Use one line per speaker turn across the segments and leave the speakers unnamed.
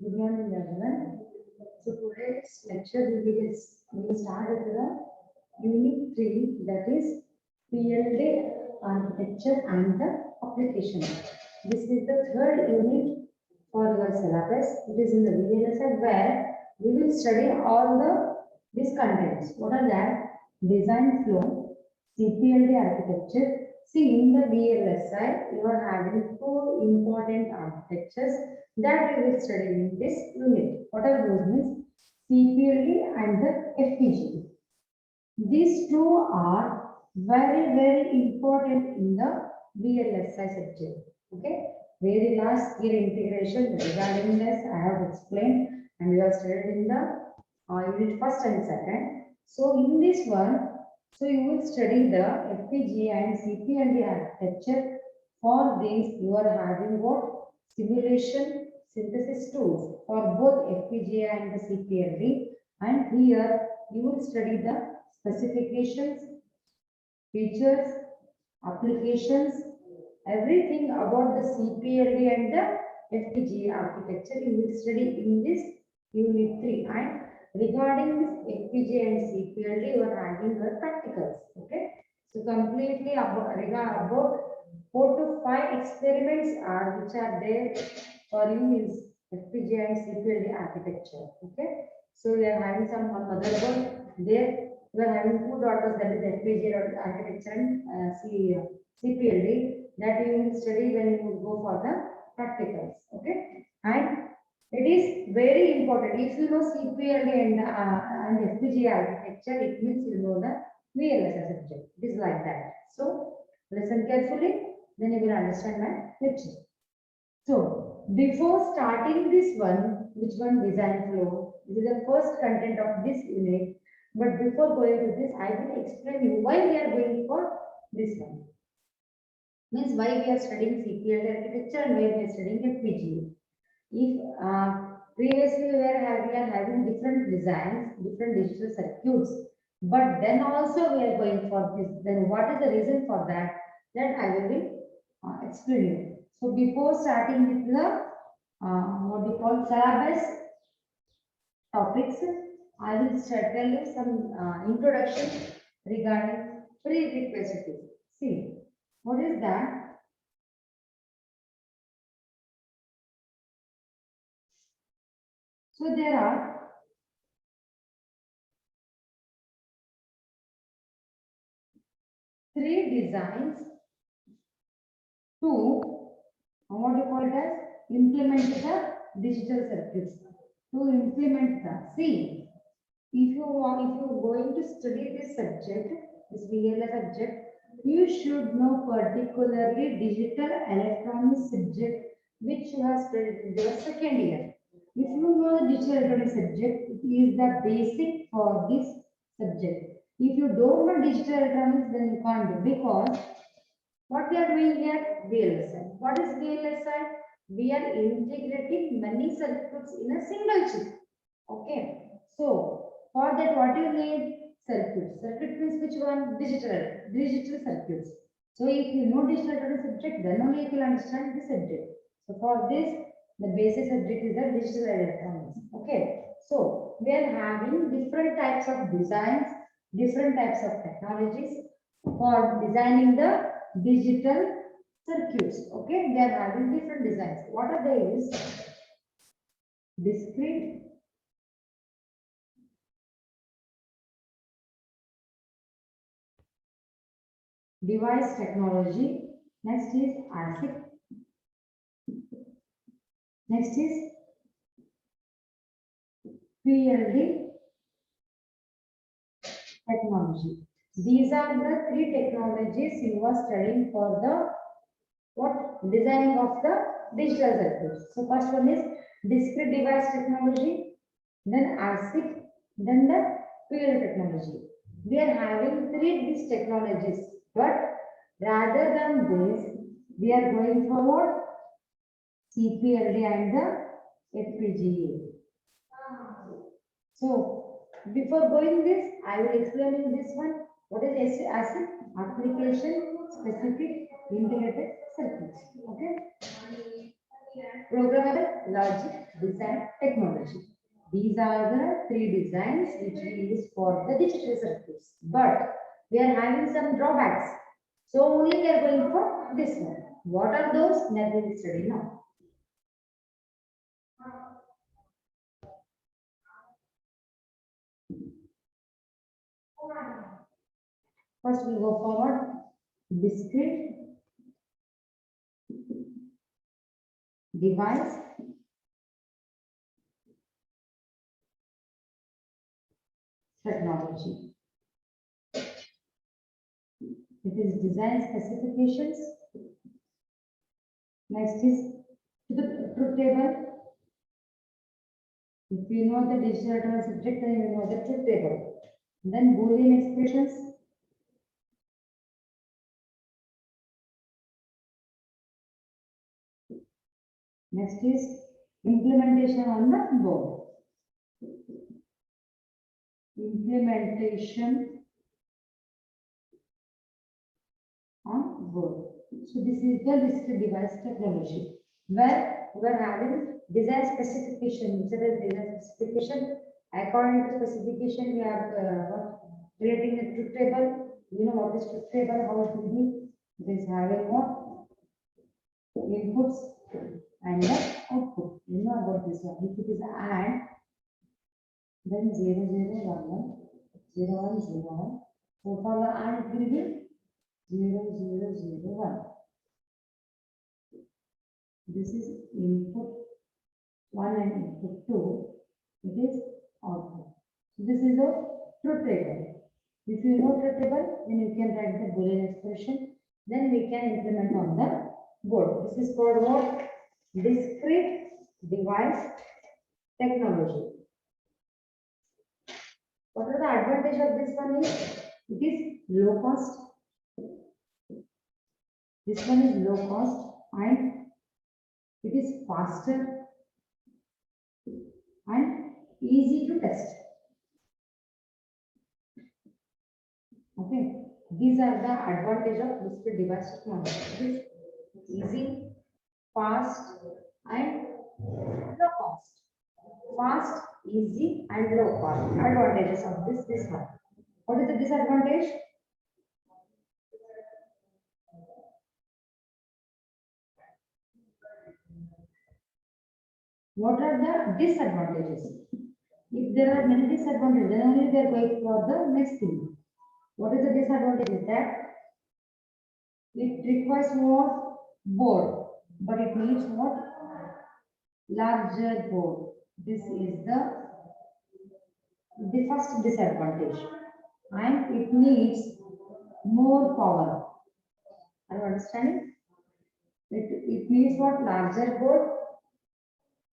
Good morning, everyone. So today's lecture will start with the unit 3, that is PLD architecture and the application. This is the third unit for your syllabus. It is in the VLSI where we will study all these contents. What are that? Design flow, CPLD architecture. See, in the VLSI, you are having two important architectures that we will study in this unit. What are those means? CPLD and the FPGA. These two are very important in the VLSI subject. Okay. Very last year integration regarding this I have explained and we have studied in the unit first and second. So in this one, so you will study the FPGA and CPLD architecture. For this, you are having what? Simulation synthesis tools for both FPGA and the CPLD. And here you will study the specifications, features, applications, everything about the CPLD and the FPGA architecture you will study in this unit 3. And regarding this FPGA and CPLD, you are having your practicals. Okay. So completely about 4 to 5 experiments are which are there for you is FPGA and CPLD architecture. Okay. So we are having some motherboard there. We are having two daughters, that is FPGA architecture and CPLD, that you will study when you go for the practicals. Okay. And it is very important. If you know CPLD and FPGA architecture, it means you know the VLSI subject. It is like that. So listen carefully, then you will understand my lecture. So before starting this one, which one? Design flow. This is the first content of this unit. But before going to this, I will explain you why we are going for this one. Means why we are studying CPLD architecture and why we are studying FPGA. If previously we are having different designs, different digital circuits, but then also we are going for this. Then what is the reason for that? That I will explain you. So before starting with the what we call syllabus topics, I will tell you some introduction regarding prerequisites. See, what is that? So there are three designs to what you call it as implement the digital circuits. To implement the see, if you going to study this subject, this VLSI subject, you should know particularly digital electronic subject which you have studied in your second year. If you know the digital electronic subject, it is the basic for this subject. If you don't know digital electronics, then you can't do, because what we are doing here? VLSI. What is VLSI? We are integrating many circuits in a single chip. Okay. So for that, what you need? Circuits. Circuit means which one? Digital circuits. So if you know digital electronic subject, then only you will understand this subject. So for this, the basic subject is the digital electronics. Okay. So we are having different types of designs, different types of technologies for designing the digital circuits. Okay, they are having different designs. What are they? Is discrete, device technology. Next is ASIC. Next is PLD technology. These are the three technologies you are studying for the what designing of the digital circuits. So first one is discrete device technology, then ASIC, then the PLD technology. We are having three these technologies, but rather than this, we are going forward CPLD and the FPGA. So before going this, I will explain in this one what is ASIC, application specific integrated circuits. Okay. Programmable logic design technology. These are the three designs which we use for the digital circuits. But we are having some drawbacks. So only we are going for this one. What are those? Let me study now. First we go forward. Discrete device technology. It is design specifications. Next is truth table. If you know the digital term subject, then you know the truth table. Then Boolean expressions. Next is implementation on the board. Implementation on board. So this is the discrete device technology, where we are having design specification. Instead of design specification, according to specification, we are creating a truth table. You know what is truth table? How it will be? It is having what inputs and the output. You know about this one. If it is AND, then 0, 0, 1, 1, 0, 1, 0, 1. So for the AND, it will be 0, 0, 0, 1. This is input 1 and input 2. It is output. So this is a truth table. If you know truth table, then you can write the Boolean expression. Then we can implement on the board. This is called what? Discrete device technology. What are the advantage of this one is? It is low cost. This one is low cost and it is faster and easy to test. Okay, these are the advantage of discrete device technology. It is easy, fast, and low cost. Fast, easy, and low cost. Advantages of this one. What is the disadvantage? What are the disadvantages? If there are many disadvantages, then only we are going for the next thing. What is the disadvantage? Is that it requires more board, but it needs what? Larger board. This is the first disadvantage, and it needs more power. Are you understanding? It needs what? Larger board.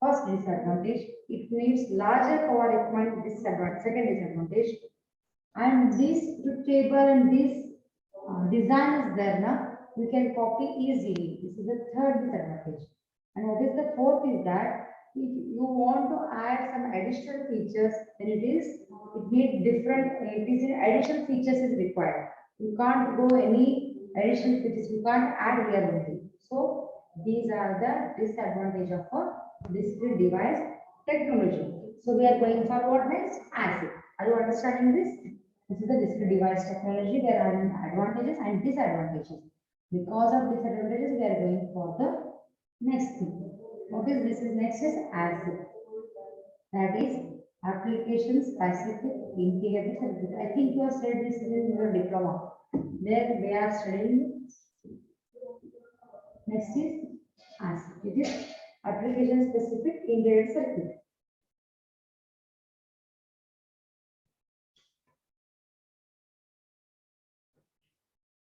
First disadvantage, it needs larger power equipment. Disadvantage. Second disadvantage, and this truth table and this design is there now. We can copy easily. This is the third disadvantage. And what is the fourth is that if you want to add some additional features, then it needs different. It is additional features is required. You can't go any additional features. You can't add here only. So these are the disadvantage of a discrete device technology. So we are going for what next? ASIC. Are you understanding this? This is the discrete device technology. There are advantages and disadvantages. Because of disadvantages, we are going for the next thing. What is this? Is next is ASIC. That is application specific integrated circuit. I think you have studied this in your diploma. There we are studying. Next is ASIC. It is application specific integrated circuit.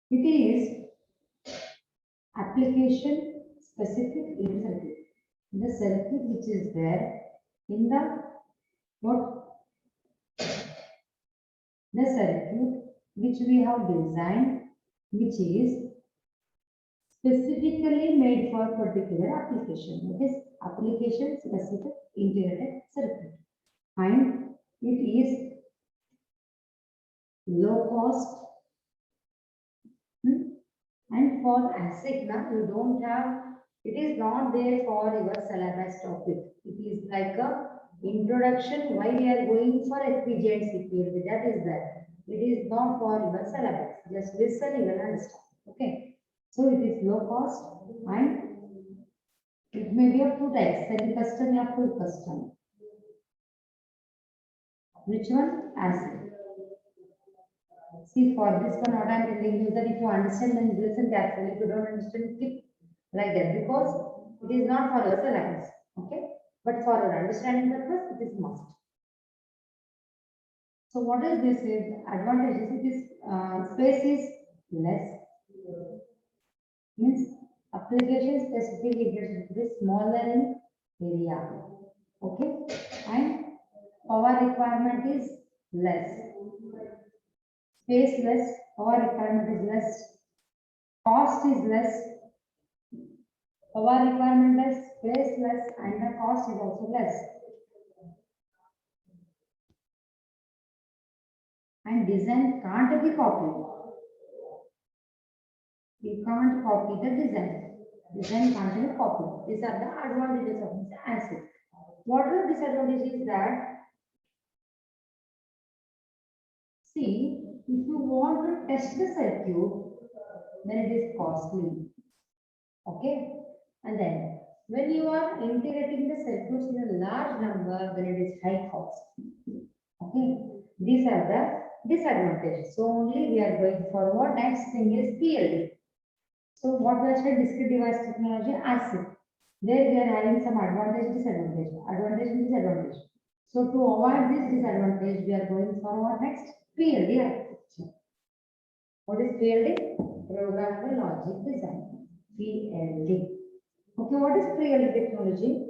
It is application specific in circuit. The circuit which is there in the what? The circuit which we have designed, which is specifically made for particular application. It is application specific integrated circuit, and it is low cost. And for ASIC, now you don't have, it is not there for your stop it. It is like a introduction why we are going for FPGA and CPLD. That is that. It is not for your syllabus. Just listen, you will understand. Okay. So it is low cost and it may be of two types, semi-custom or full custom. Which one? Acid. See, for this one, what I am telling you that if you understand, then listen carefully. If you don't understand, keep like that because it is not for your syllabus. Okay, but for your understanding purpose, it is must. So what is this? Is advantages? It is space is less. Means application specific it is smaller in area. Okay, and power requirement is less. Space less, power requirement is less, cost is less, power requirement less, space less, and the cost is also less. And design can't be copied. You can't copy the design. Design can't be copied. These are the advantages of this acid. What are the disadvantages that? See, if you want to test the circuit, then it is costly. Okay, and then when you are integrating the circuits in a large number, then it is high cost. Okay, these are the disadvantages. So only we are going forward. Next thing is PLD. So what we are saying, discrete device technology, ASIC. There we are having some advantage, disadvantage, advantage, disadvantage. So to avoid this disadvantage, we are going forward next PLD architecture. What is PLD? Programmable logic design. PLD. Okay, what is PLD technology?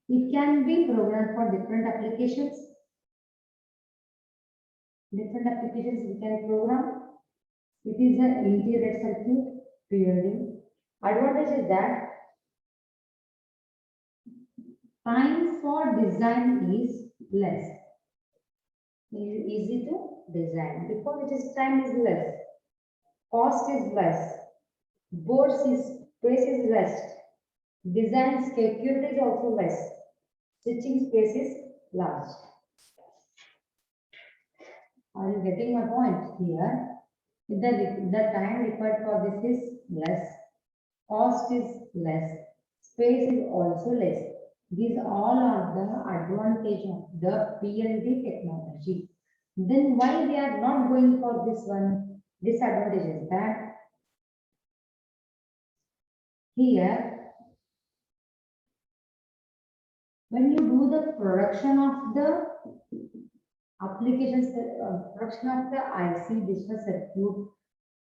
It can be programmed for different applications. Different applications we can program. It is an integrated circuit, PLD. Advantage is that time for design is less. It is easy to design because it is time is less. Cost is less. Boards is space is less. Design security is also less. Switching space is large. Are you getting my point here? The time required for this is less. Cost is less. Space is also less. These all are the advantage of the PLD technology. Then why they are not going for this one? Disadvantage is that here, when you do the production of the applications, production of the IC digital circuit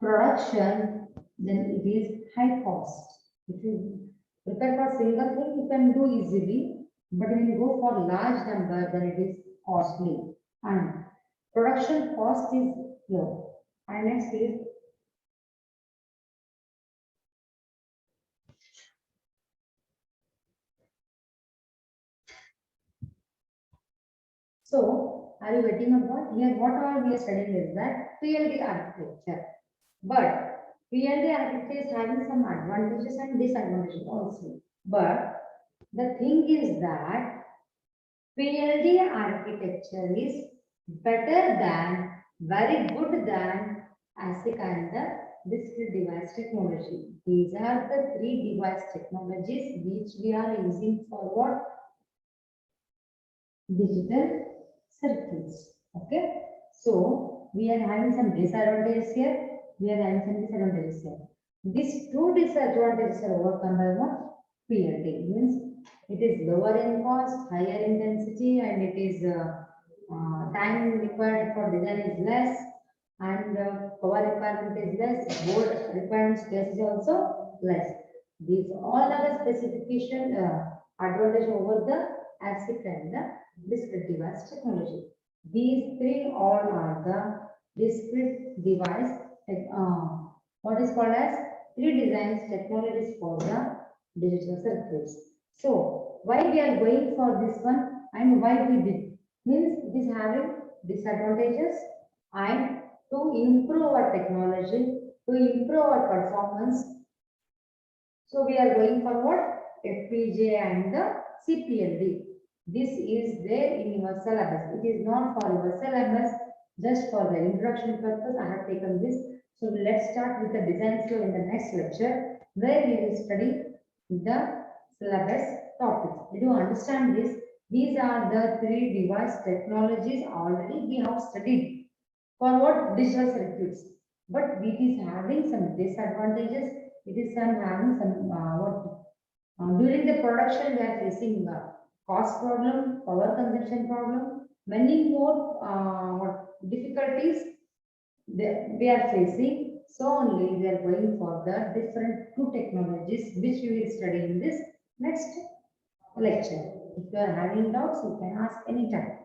production, then it is high cost. If you prepare for single thing, you can do easily, but when you go for large number, then it is costly and production cost is low. And next is so, are you getting a point? Here, whatever we are studying is that PLD architecture. But PLD architecture is having some advantages and disadvantages also. But the thing is that PLD architecture is better than, very good than ASIC and the discrete device technology. These are the three device technologies which we are using for what? Digital circuits. Okay, so we are having some disadvantages here, we are having some disadvantages here. These two disadvantages are overcome by what? PLD means it is lower in cost, higher intensity, and it is time required for design is less, and power requirement is less, board requirement space is also less. These all are the specification advantage over the ASIC and the discrete device technology. These three all are the discrete device, what is called as three designs technologies for the digital circuits. So why we are going for this one and why we did means it is having disadvantages and to improve our technology, to improve our performance, So we are going for what? FPGA and the CPLD. This is there in your syllabus. It is not for your syllabus, just for the introduction purpose. I have taken this. So let's start with the design flow in the next lecture, where we will study the syllabus topics. Did you understand this? These are the three device technologies already we have studied. For what? Digital circuits. But it is having some disadvantages. It is having some during the production we are facing cost problem, power consumption problem, many more difficulties we are facing. So only we are going for the different two technologies which we will study in this next lecture. If you are having doubts, you can ask anytime.